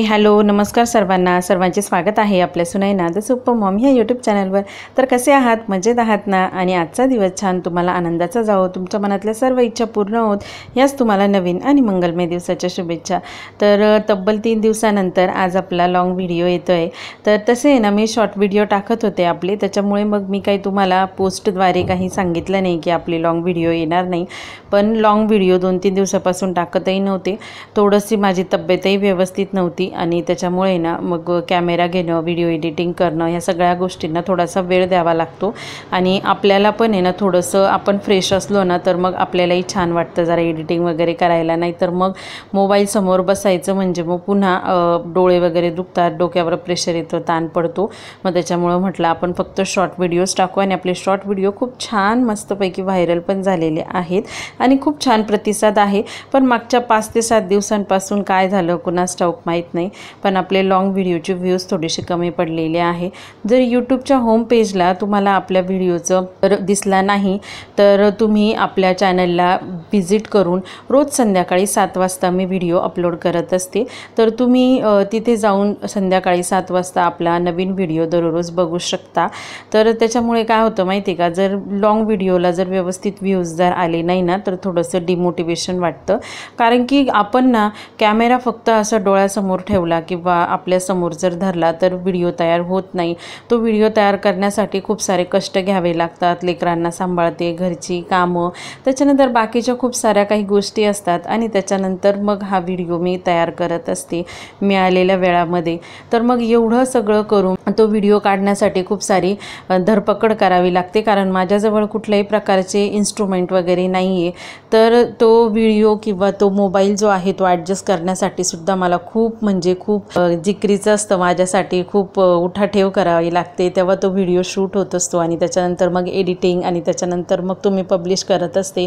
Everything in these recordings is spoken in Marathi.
हॅलो नमस्कार सर्वांचे स्वागत आहे आपल्या सुनैना द सुपर मॉम ह्या यूट्यूब चॅनलवर। तर कसे आहात, मजेत आहात ना? आणि आजचा दिवस छान तुम्हाला आनंदाचा जावो, तुमच्या मनातल्या सर्व इच्छा पूर्ण होत याच तुम्हाला नवीन आणि मंगलमय दिवसाच्या शुभेच्छा। तर तब्बल 3 दिवसानंतर आज आपला लॉंग व्हिडिओ येतोय। तर तसे ना मी शॉर्ट व्हिडिओ टाकत होते आपले, त्याच्यामुळे मग मी काही तुम्हाला पोस्टद्वारे काही सांगितलं नाही की आपले लॉंग व्हिडिओ येणार नाही। पण लॉंग व्हिडिओ 2-3 दिवसापासून टाकतही नव्हते, थोडीशी माझी तब्येतही व्यवस्थित नव्हती आणि त्याच्यामुळे ना मग कॅमेरा घेणं, व्हिडिओ एडिटिंग करणं ह्या सगळ्या गोष्टींना थोडासा वेळ द्यावा लागतो। आणि आपल्याला पण आहे ना थोडंसं आपण फ्रेश असलो ना तर मग आपल्यालाही छान वाटतं जरा एडिटिंग वगैरे करायला। नाही तर मग मोबाईल समोर बसायचं म्हणजे मग पुन्हा डोळे वगैरे दुखतात, डोक्यावर प्रेशर येतं, ताण पडतो। मग त्याच्यामुळे म्हटलं आपण फक्त शॉर्ट व्हिडिओज टाकू आणि आपले शॉर्ट व्हिडिओ खूप छान मस्तपैकी व्हायरल पण झालेले आहेत आणि खूप छान प्रतिसाद आहे। पण मागच्या 5 ते 7 दिवसांपासून काय झालं कुणास ठाऊक माहीत नाही, पण आपले लॉंग व्हिडिओचे व्ह्यूज थोडेसे कमी पडलेले आहे। जर यूट्यूबच्या होम पेजला तुम्हाला आपल्या व्हिडिओचं दिसला नाही तर तुम्ही आपल्या चॅनलला व्हिजिट करून रोज संध्याकाळी 7 वाजता मी व्हिडिओ अपलोड करत असते। तर तुम्ही तिथे जाऊन संध्याकाळी 7 वाजता आपला नवीन व्हिडिओ दररोज बघू शकता। तर त्याच्यामुळे काय होतं माहिती आहे का, जर लॉंग व्हिडिओला जर व्यवस्थित व्ह्यूज जर आले नाही ना तर थोडंसं डिमोटिवेशन वाटतं। कारण की आपण ना कॅमेरा फक्त असं डोळ्यासमोर ठेवला किंवा आपल्यासमोर जर धरला तर व्हिडिओ तयार होत नाही। तो व्हिडिओ तयार करण्यासाठी खूप सारे कष्ट घ्यावे लागतात, लेकरांना सांभाळते, घरची कामं, त्याच्यानंतर बाकीच्या खूप साऱ्या काही गोष्टी असतात आणि त्याच्यानंतर मग हा व्हिडिओ मी तयार करत असते मिळालेल्या वेळामध्ये। तर मग एवढं सगळं करून तो व्हिडिओ काढण्यासाठी खूप सारी धरपकड करावी लागते, कारण माझ्याजवळ कुठल्याही प्रकारचे इन्स्ट्रुमेंट वगैरे नाही आहे। तर तो व्हिडिओ किंवा तो मोबाईल जो आहे तो ॲडजस्ट करण्यासाठी सुद्धा मला खूप म्हणजे खूप जिकरीचं असतं, माझ्यासाठी खूप उठाठेव करावी लागते, तेव्हा तो व्हिडिओ शूट होत असतो आणि त्याच्यानंतर मग एडिटिंग आणि त्याच्यानंतर मग तुम्ही पब्लिश करत असते।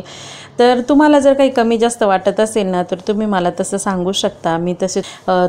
तर तुम्हाला जर काही कमी जास्त वाटत असेल ना तर तुम्ही मला तसं सांगू शकता, मी तसे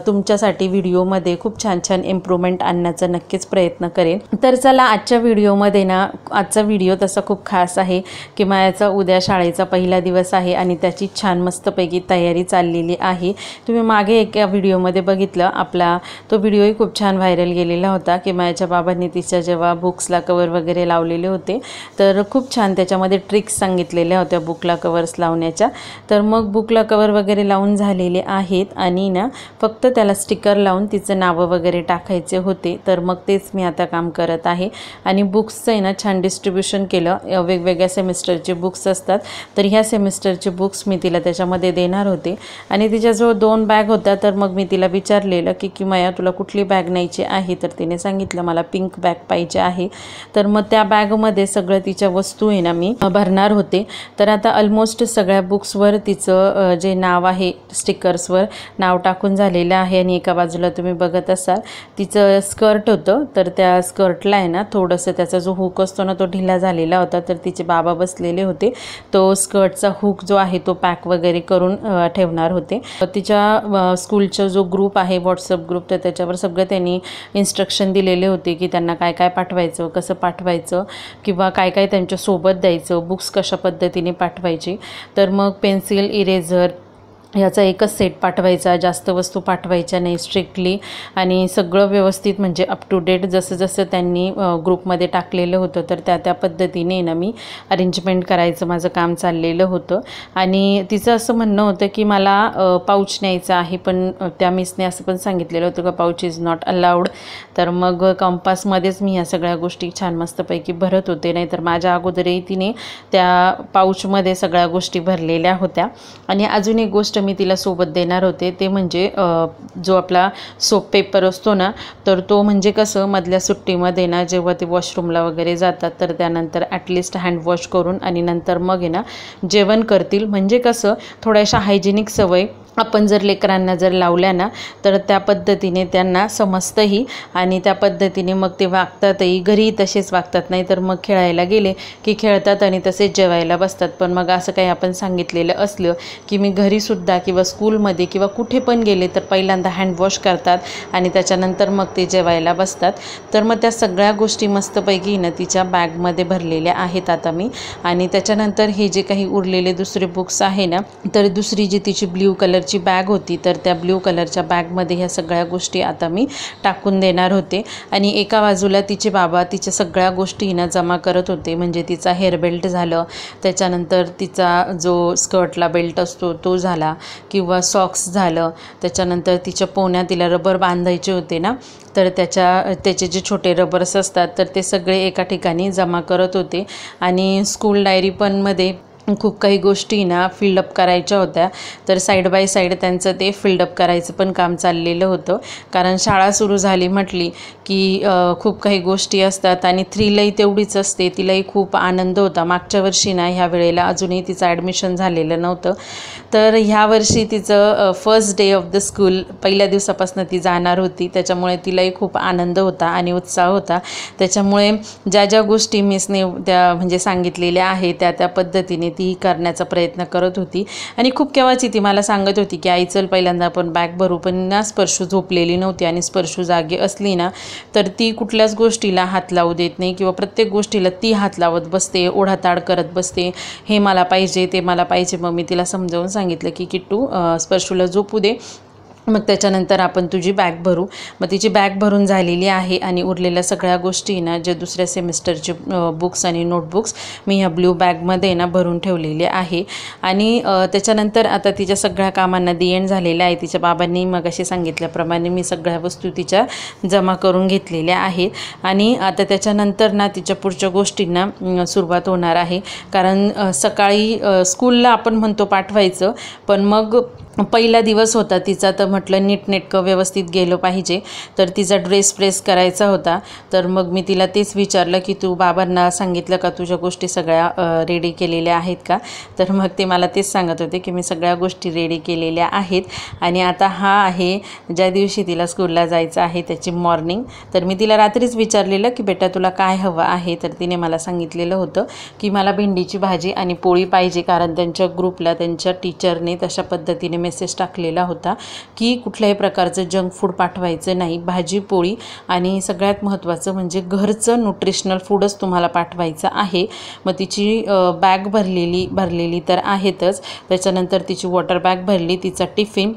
तुमच्यासाठी व्हिडिओमध्ये खूप छान छान इम्प्रूव्हमेंट आणण्याचा नक्कीच प्रयत्न करेन। तर चला आजच्या व्हिडिओमध्ये ना, आजचा व्हिडिओ तसा खूप खास आहे की माझ्या उद्या शाळेचा पहिला दिवस आहे आणि त्याची छान मस्तपैकी तयारी चाललेली आहे। तुम्ही मागे एका व्हिडिओमध्ये बघितलं, आपला तो व्हिडिओही खूप छान व्हायरल गेलेला होता की माझ्या बाबांनी तिच्या जेव्हा बुक्सला कवर वगैरे लावलेले होते तर खूप छान त्याच्यामध्ये ट्रिक्स सांगितलेल्या होत्या बुकला कवर्स लावण्याच्या। तर मग बुकला कवर वगैरे लावून झालेले आहेत आणि ना फक्त त्याला स्टिकर लावून तिचं नावं वगैरे टाकायचे होते। तर मग तेच मी आता काम करत आहे आणि बुक्सचं आहे ना छान डिस्ट्रीब्युशन केलं। वेगवेगळ्या सेमिस्टरचे बुक्स असतात, तर ह्या सेमिस्टरचे बुक्स मी तिला त्याच्यामध्ये देणार होते आणि तिच्याजवळ 2 बॅग होत्या। तर मग मी तिला विचारलेलं की माया तुला कुठली बॅग न्यायची आहे, तर तिने सांगितलं मला पिंक बॅग पाहिजे आहे। तर मग त्या बॅगमध्ये सगळं तिच्या वस्तू आहे ना मी भरणार होते। तर आता ऑलमोस्ट सगळ्या बुक्सवर तिचं जे नाव आहे स्टिकर्सवर नाव टाकून झालेलं आहे आणि एका बाजूला तुम्ही बघत असाल तिचं स्कर्ट होतं, तर त्या स्कर्टला आहे ना थोडंसं त्याचा जो हुक असतो ना तो ढिला झालेला होता, तर तिचे बाबा बसलेले होते, तो स्कर्टचा हुक जो आहे तो पॅक वगैरे करून ठेवणार होते। तिच्या स्कूलचा जो ग्रुप आहे व्हॉट्सअप ग्रुप, तर त्याच्यावर सगळं त्यांनी इन्स्ट्रक्शन दिलेले होते की त्यांना काय काय पाठवायचं, कसं पाठवायचं किंवा काय काय त्यांच्यासोबत द्यायचं, बुक्स कशा पद्धतीने पाठवायची। तर मग पेन्सिल, इरेझर याचा एकच सेट पाठवायचा, जास्त वस्तू पाठवायच्या नाही स्ट्रिक्टली, आणि सगळं व्यवस्थित म्हणजे अप टू डेट जसं जसं त्यांनी ग्रुपमध्ये टाकलेलं होतं तर त्या पद्धतीने ना मी अरेंजमेंट करायचं माझं काम चाललेलं होतं। आणि तिचं असं म्हणणं होतं की मला पाऊच न्यायचं आहे, पण त्या मिसने असं पण सांगितलेलं होतं का पाऊच इज नॉट अलाउड। तर मग कंपासमध्येच मी ह्या सगळ्या गोष्टी छान मस्तपैकी भरत होते, नाहीतर माझ्या अगोदरही तिने त्या पाऊचमध्ये सगळ्या गोष्टी भरलेल्या होत्या। आणि अजून एक गोष्ट मी तिला सोबत देणार होते ते म्हणजे जो आपला सोप पेपर असतो ना, तर तो म्हणजे कसं मधल्या सुट्टीमध्ये ना जेव्हा ते वॉशरूमला वगैरे जातात तर त्यानंतर ॲटलिस्ट हँड वॉश करून आणि नंतर मग आहे ना जेवण करतील, म्हणजे कसं थोड्याशा हायजेनिक सवय आपण जर लेकरांना जर लावल्या ना तर त्या पद्धतीने त्यांना समजतंही आणि त्या पद्धतीने मग ते वागतातही, घरी तसेच वागतात, नाही तर मग खेळायला गेले की खेळतात आणि तसेच जेवायला बसतात। पण मग असं काही आपण सांगितलेलं असलं की मी घरीसुद्धा किंवा स्कूलमध्ये किंवा कुठे पण गेले तर पहिल्यांदा हँड वॉश करतात आणि त्याच्यानंतर मग ते जेवायला बसतात। तर मग त्या सगळ्या गोष्टी मस्तपैकी ना तिच्या बॅगमध्ये भरलेल्या आहेत आता मी। आणि त्याच्यानंतर हे जे काही उरलेले दुसरे बुक्स आहे ना, तर दुसरी जी तिची ब्ल्यू कलर कलरची बॅग होती, तर त्या ब्ल्यू कलरच्या बॅगमध्ये ह्या सगळ्या गोष्टी आता मी टाकून देणार होते. आणि एका बाजूला तिचे बाबा तिच्या सगळ्या गोष्टी ना जमा करत होते. म्हणजे तिचा हेअर बेल्ट झालं, त्याच्यानंतर तिचा जो स्कर्टला बेल्ट असतो तो झाला, किंवा सॉक्स झालं, त्याच्यानंतर तिच्या पोहण्या तिला रबर बांधायचे होते ना, तर त्याचे जे छोटे रबर्स असतात तर ते सगळे एका ठिकाणी जमा करत होते. आणि स्कूल डायरी पण मध्ये खूप काही गोष्टी ना फिल्डअप करायच्या होत्या, तर साईड बाय साईड त्यांचं ते फिल्डअप करायचं पण काम चाललेलं होतं. कारण शाळा सुरू झाली म्हटली की खूप काही गोष्टी असतात आणि थ्रीलाही तेवढीच असते. तिलाही खूप आनंद होता. मागच्या वर्षी ना ह्या वेळेला अजूनही तिचं ॲडमिशन झालेलं नव्हतं, तर ह्या वर्षी तिचं first day of the school पहिल्या दिवसापासून ती जाणार होती. त्याच्यामुळे तिलाही खूप आनंद होता आणि उत्साह होता. त्याच्यामुळे ज्या ज्या गोष्टी मिसने त्या म्हणजे सांगितलेल्या आहे त्या पद्धतीने ती करण्याचा प्रयत्न करत होती. आणि खूप केव्हाची ती मला सांगत होती की आई चल पहिल्यांदा आपण बॅग भरू, पण ना स्पर्शू झोपलेली नव्हती. आणि स्पर्शू जागी असली ना तर ती कुठल्याच गोष्टीला हात लावू देत नाही, किंवा प्रत्येक गोष्टीला ती हात लावत बसते, ओढाताड करत बसते, हे मला पाहिजे ते मला पाहिजे. मग मी तिला समजावून सांगितलं की किट्टू स्पर्शूला झोपू दे, मग त्याच्यानंतर आपण तुझी बॅग भरू. मग तिची बॅग भरून झालेली आहे. आणि उरलेल्या सगळ्या गोष्टी ना जे दुसऱ्या सेमिस्टरचे बुक्स आणि नोटबुक्स मी ह्या ब्ल्यू बॅगमध्ये ना भरून ठेवलेले आहे. आणि त्याच्यानंतर आता तिच्या सगळ्या कामांना दी एंड झालेलं आहे. तिच्या बाबांनी मग असे सांगितल्याप्रमाणे मी सगळ्या वस्तू तिच्या जमा करून घेतलेल्या आहेत. आणि आता त्याच्यानंतर ना तिच्या पुढच्या गोष्टींना सुरुवात होणार आहे. कारण सकाळी स्कूलला आपण म्हणतो पाठवायचं, पण मग पहिला दिवस होता तिचा, तर म्हटलं नीटनेटकं व्यवस्थित गेलं पाहिजे. तर तिचा ड्रेस प्रेस करायचा होता. तर मग मी तिला तेच विचारलं की तू बाबांना सांगितलं का तुझ्या गोष्टी सगळ्या रेडी केलेल्या आहेत का? तर मग ते मला तेच सांगत होते की मी सगळ्या गोष्टी रेडी केलेल्या आहेत. आणि आता हा आहे ज्या दिवशी तिला स्कूलला जायचं आहे त्याची मॉर्निंग. तर मी तिला रात्रीच विचारलेलं की बेटा तुला काय हवं आहे? तर तिने मला सांगितलेलं होतं की मला भेंडीची भाजी आणि पोळी पाहिजे. कारण त्यांच्या ग्रुपला त्यांच्या टीचरने तशा पद्धतीने मेसेज टाकलेला होता की कुठल्याही प्रकारचं जंक फूड पाठवायचं नाही, भाजी पोळी आणि सगळ्यात महत्त्वाचं म्हणजे घरचं न्यूट्रिशनल फूडच तुम्हाला पाठवायचं आहे. मग तिची बॅग भरलेली तर आहेतच. त्याच्यानंतर तिची वॉटर बॅग भरली, तिचा टिफिन,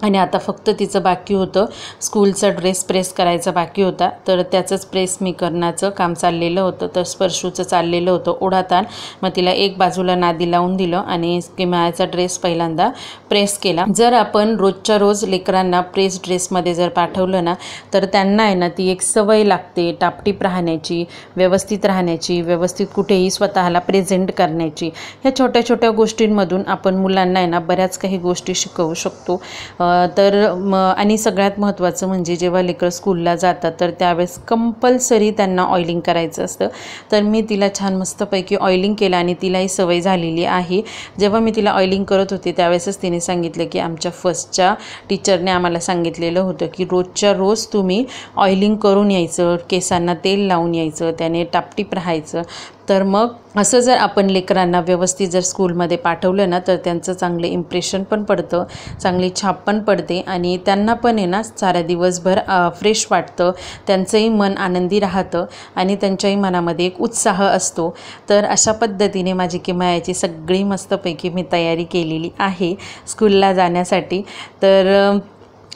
आणि आता फक्त तिचं बाकी होतं स्कूलचा ड्रेस प्रेस करायचा बाकी होता. तर त्याचंच प्रेस मी करण्याचं काम चाललेलं होतं. तर स्पर्शूचं चाललेलं होतं ओढाताण. मग तिला एक बाजूला नादी लावून दिलं आणि किमयाचा ड्रेस पहिल्यांदा प्रेस केला. जर आपण रोजच्या रोज लेकरांना प्रेस ड्रेसमध्ये जर पाठवलं ना तर त्यांना आहे ना ती एक सवय लागते टापटीप राहण्याची, व्यवस्थित राहण्याची, व्यवस्थित कुठेही स्वतःला प्रेझेंट करण्याची. ह्या छोट्या छोट्या गोष्टींमधून आपण मुलांना आहे ना बऱ्याच काही गोष्टी शिकवू शकतो. आणि सगळ्यात महत्त्वाचं म्हणजे जेव्हा लेकरं स्कूलला जातात तर त्यावेळेस कंपल्सरी त्यांना ऑइलिंग करायचं असतं. तर मी तिला छान मस्तपैकी ऑइलिंग केलं आणि तिलाही सवय झालेली आहे. जेव्हा मी तिला ऑइलिंग करत होते त्यावेळेसच तिने सांगितलं की आमच्या फर्स्टच्या टीचरने आम्हाला सांगितलेलं होतं की रोजच्या रोज तुम्ही ऑइलिंग करून यायचं, केसांना तेल लावून यायचं, त्याने टापटीप राहायचं. तर मग असं जर आपण लेकरांना व्यवस्थित जर स्कूलमध्ये पाठवलं ना तर त्यांचं चांगलं इम्प्रेशन पण पडतं, चांगली छाप पण पडते आणि त्यांना पण आहे ना साऱ्या दिवसभर फ्रेश वाटतं, त्यांचंही मन आनंदी राहतं आणि त्यांच्याही मनामध्ये एक उत्साह असतो. तर अशा पद्धतीने माझी किमयाची सगळी मस्तपैकी मी तयारी केलेली आहे स्कूलला जाण्यासाठी. तर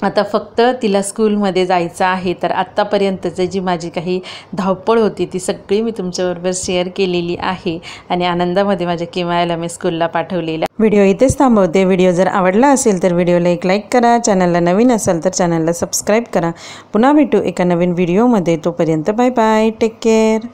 आता फक्त तिला स्कूलमध्ये जायचं आहे. तर आत्तापर्यंतचं जी माझी काही धावपळ होती ती सगळी मी तुमच्याबरोबर शेअर केलेली आहे आणि आनंदामध्ये माझ्या किमयाला मी स्कूलला पाठवलेला. व्हिडिओ इथेच थांबवते. व्हिडिओ जर आवडला असेल तर व्हिडिओला एक लाईक करा, चॅनलला नवीन असाल तर चॅनलला सबस्क्राईब करा. पुन्हा भेटू एका नवीन व्हिडिओमध्ये. तोपर्यंत बाय बाय, टेक केअर.